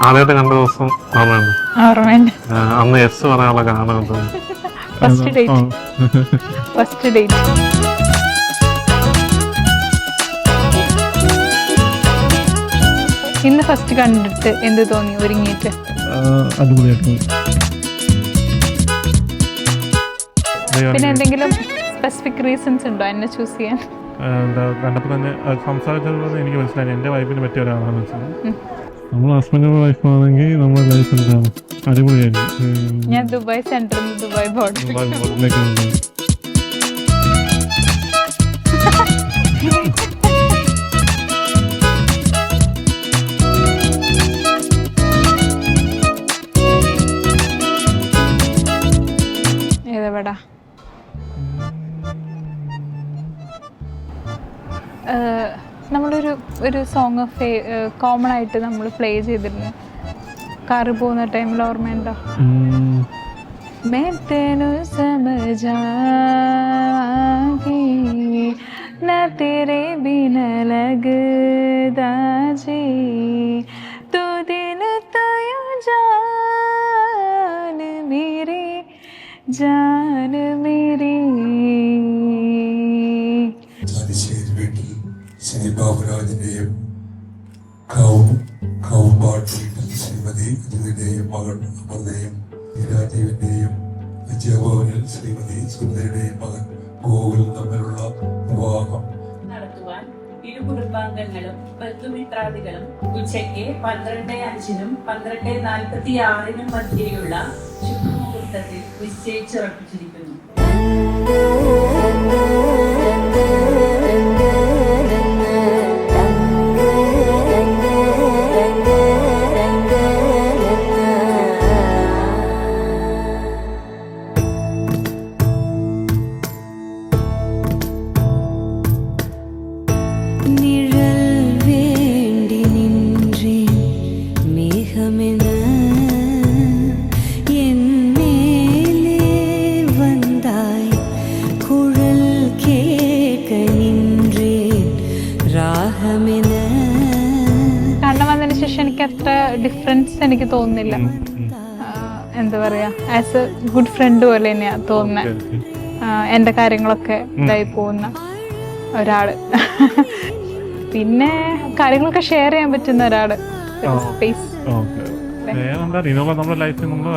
ആദ്യമായിട്ട് കണ്ട ദിവസം ഓർമ്മയുണ്ട്. അന്ന് എസ് പറയാനുള്ള കാരണം ഫസ്റ്റ് ഡേറ്റ് ഇന്ന് ഫസ്റ്റ് കണ്ടിട്ട് എന്ത് തോന്നി? ഒരുങ്ങിയിട്ട് പിന്നെ എന്തെങ്കിലും സ്പെസിഫിക് റീസൺസ് ഉണ്ടോ എന്നെ ചൂസ് ചെയ്യാൻ? കണ്ടപ്പോൾ തന്നെ സംസാരിച്ചത് എനിക്ക് മനസ്സിലായി എൻ്റെ വൈഫിന് പറ്റിയ ഒരാളാണ് മനസ്സിലായി. നമ്മൾ ഹസ്ബൻഡ് വൈഫാണെങ്കിൽ നമ്മുടെ ലൈഫ് എന്താണ് അടിപൊളിയായിരിക്കും. ഞാൻ ദുബായ് സെൻട്രൽ ദുബായ് ബോർഡറിലേക്ക് ഏതെവിടാ നമ്മളൊരു സോങ് കോമൺ ആയിട്ട് നമ്മൾ പ്ലേ ചെയ്തിരുന്നു കാറ് പോകുന്ന ടൈമിൽ, ഓർമ്മയുണ്ടോ? മേത്തേനു സമജാകി ന തേരെ ബിന ലഗ്താ ജി തൂ ദിൽ തോ യൂ ജാൻ മേരി ജാൻ മേരി. ബാബുരാജിന്റെയും ശ്രീമതി അജിതിന്റെയും മകൻ അമൃതയും രാജീവിന്റെയും വിജയഭവനിൽ ശ്രീമതി സുന്ദരിയുടെയും മകൻ ഗോകുൽ തമ്മിലുള്ള വിവാഹം നടത്തുവാൻ ഇരു കുടുംബാംഗങ്ങളും ബന്ധുമിത്രാദികളും ഉച്ചയ്ക്ക് 12:05-നും 12:46-നും മധ്യേയുള്ള ശുഭമുഹൂർത്തത്തിൽ നിശ്ചയിച്ചുറപ്പിച്ചിരിക്കുന്നു. എനിക്ക് അത്ര ഡിഫറൻസ് എനിക്ക് തോന്നുന്നില്ല. എന്താ പറയാ, ആസ് എ ഗുഡ് ഫ്രണ്ട് പോലെ തന്നെയാണ് തോന്നുന്നത്. എൻ്റെ കാര്യങ്ങളൊക്കെ ഇതായി പോകുന്ന ഒരാള്, പിന്നെ കാര്യങ്ങളൊക്കെ ഷെയർ ചെയ്യാൻ പറ്റുന്ന ഒരാള്. സ്പേസ് നമ്മുടെ ലൈഫിൽ നമ്മൾ